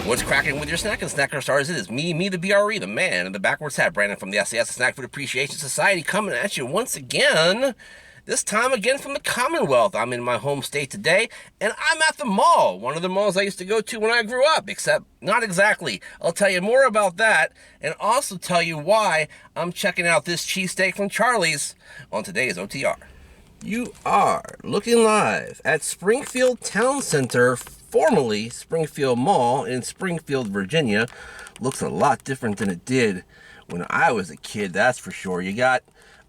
What's cracking with your snack and snacker stars? It is me, the BRE, the man in the backwards hat, Brandon from the SAS Snack Food Appreciation Society, coming at you once again. This time again from the Commonwealth. I'm in my home state today, and I'm at the mall. One of the malls I used to go to when I grew up, except not exactly. I'll tell you more about that, and also tell you why I'm checking out this cheesesteak from Charley's on today's OTR. You are looking live at Springfield Town Center, formerly Springfield Mall in Springfield, Virginia. Looks a lot different than it did when I was a kid, that's for sure. You got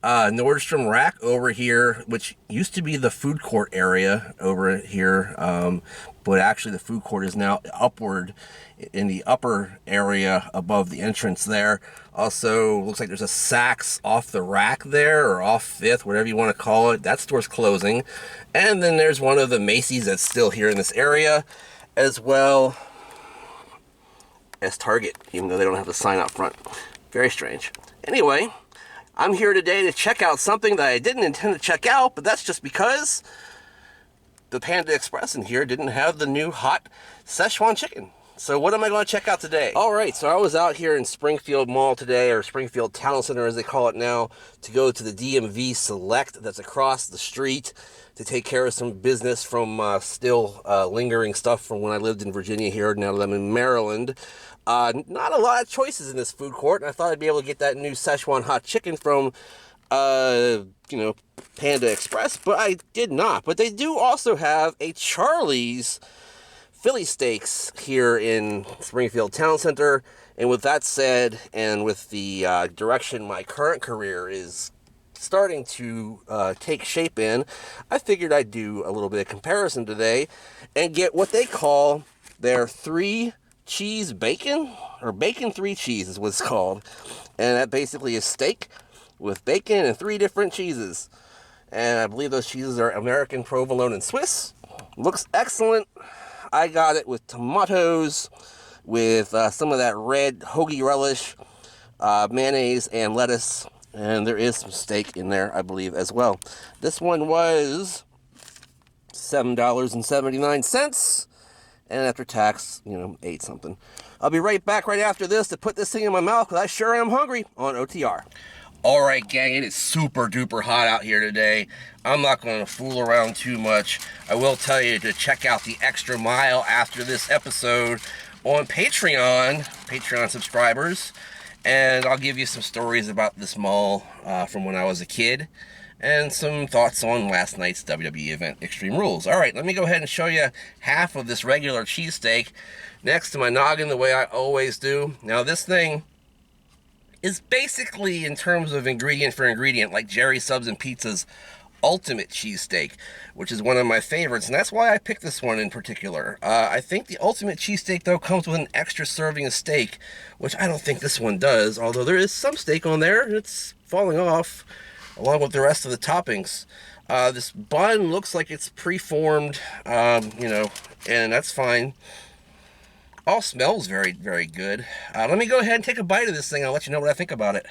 Nordstrom Rack over here, which used to be the food court area over here, but actually the food court is now upward in the upper area above the entrance there. Also, looks like there's a Saks off the rack there, or off Fifth, whatever you want to call it. That store's closing. And then there's one of the Macy's that's still here in this area, as well as Target, even though they don't have the sign out front. Very strange. Anyway, I'm here today to check out something that I didn't intend to check out, but that's just because the Panda Express in here didn't have the new hot Szechuan chicken. So what am I going to check out today? All right, so I was out here in Springfield Mall today, or Springfield Town Center as they call it now, to go to the DMV Select that's across the street to take care of some business from still lingering stuff from when I lived in Virginia here, now that I'm in Maryland. Not a lot of choices in this food court, and I thought I'd be able to get that new Szechuan hot chicken from, Panda Express, but I did not. But they do also have a Charley's Philly steaks here in Springfield Town Center. And with that said, and with the direction my current career is starting to take shape in, I figured I'd do a little bit of comparison today and get what they call their 3-cheese bacon, or bacon 3 cheese is what it's called. And that basically is steak with bacon and 3 different cheeses. And I believe those cheeses are American, provolone, and Swiss. Looks excellent. I got it with tomatoes, with some of that red hoagie relish, mayonnaise, and lettuce. And there is some steak in there, I believe, as well. This one was $7.79. And after tax, 8 something. I'll be right back right after this to put this thing in my mouth, because I sure am hungry on OTR. All right, gang, it is super duper hot out here today. I'm not going to fool around too much. I will tell you to check out the extra mile after this episode on Patreon subscribers. And I'll give you some stories about this mall from when I was a kid, and some thoughts on last night's WWE event, Extreme Rules. All right, let me go ahead and show you half of this regular cheesesteak next to my noggin, the way I always do. Now, this thing is basically, in terms of ingredient for ingredient, like Jerry Subs and Pizza's Ultimate Cheesesteak, which is one of my favorites, and that's why I picked this one in particular. I think the Ultimate Cheesesteak, though, comes with an extra serving of steak, which I don't think this one does, although there is some steak on there, and it's falling off, along with the rest of the toppings. This bun looks like it's preformed, and that's fine. All smells very, very good. Let me go ahead and take a bite of this thing. I'll let you know what I think about it.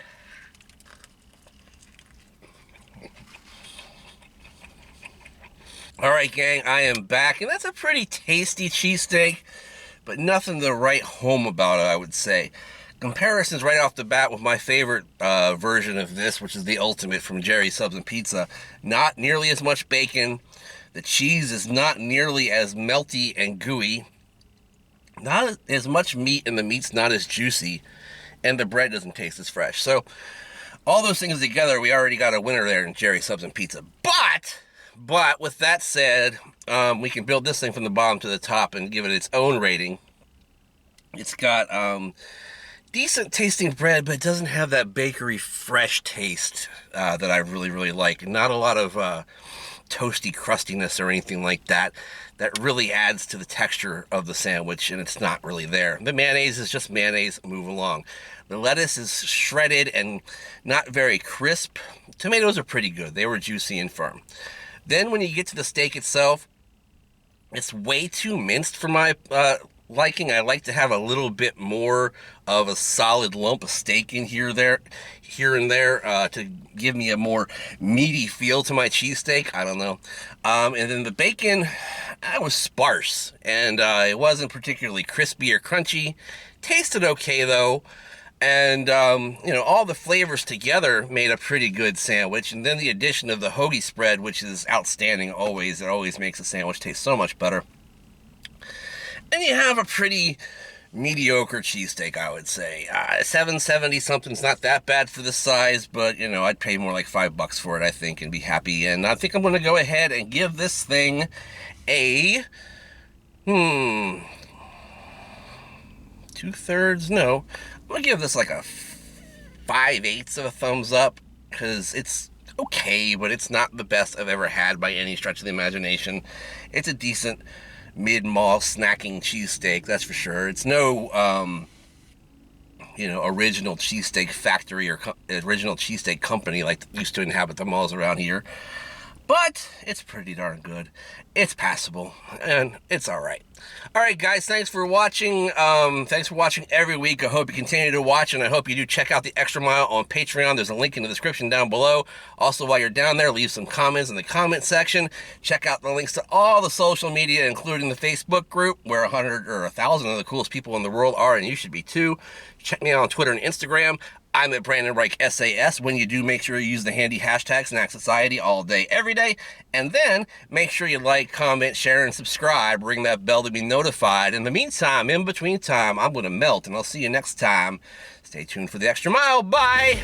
All right, gang, I am back, and that's a pretty tasty cheesesteak, but nothing to write home about it, I would say. Comparisons right off the bat with my favorite version of this, which is the Ultimate from Jerry Subs and Pizza. Not nearly as much bacon. The cheese is not nearly as melty and gooey. Not as much meat, and the meat's not as juicy, and the bread doesn't taste as fresh. So all those things together, we already got a winner there in Jerry Subs and Pizza. But with that said, we can build this thing from the bottom to the top and give it its own rating. It's got decent tasting bread, but it doesn't have that bakery fresh taste that I really, really like. Not a lot of toasty crustiness or anything like that. That really adds to the texture of the sandwich, and it's not really there. The mayonnaise is just mayonnaise, move along. The lettuce is shredded and not very crisp. Tomatoes are pretty good. They were juicy and firm. Then when you get to the steak itself, it's way too minced for my liking. I like to have a little bit more of a solid lump of steak in here and there, to give me a more meaty feel to my cheesesteak. I don't know. And then the bacon, I was sparse, and it wasn't particularly crispy or crunchy. Tasted okay though. And, you know, all the flavors together made a pretty good sandwich. And then the addition of the hoagie spread, which is outstanding always. It always makes a sandwich taste so much better. And you have a pretty mediocre cheesesteak, I would say. $7.70 something's not that bad for the size, but, you know, I'd pay more like $5 for it, I think, and be happy. And I think I'm going to go ahead and give this thing a, 2/3? No. I'm going to give this like a 5/8 of a thumbs up, because it's okay, but it's not the best I've ever had by any stretch of the imagination. It's a decent mid-mall snacking cheesesteak, that's for sure. It's no, you know, original cheesesteak factory or original cheesesteak company like used to inhabit the malls around here. But it's pretty darn good. It's passable, and it's all right. All right, guys, thanks for watching. Thanks for watching every week. I hope you continue to watch, and I hope you do check out the Extra Mile on Patreon. There's a link in the description down below. Also, while you're down there, leave some comments in the comment section. Check out the links to all the social media, including the Facebook group, where 100 or 1,000 of the coolest people in the world are, and you should be too. Check me out on Twitter and Instagram. I'm at Brandon Reich SAS. When you do, make sure you use the handy hashtag Snack Society all day, every day. And then make sure you like, comment, share, and subscribe. Ring that bell to be notified. In the meantime, in between time, I'm going to melt, and I'll see you next time. Stay tuned for the Extra Mile. Bye!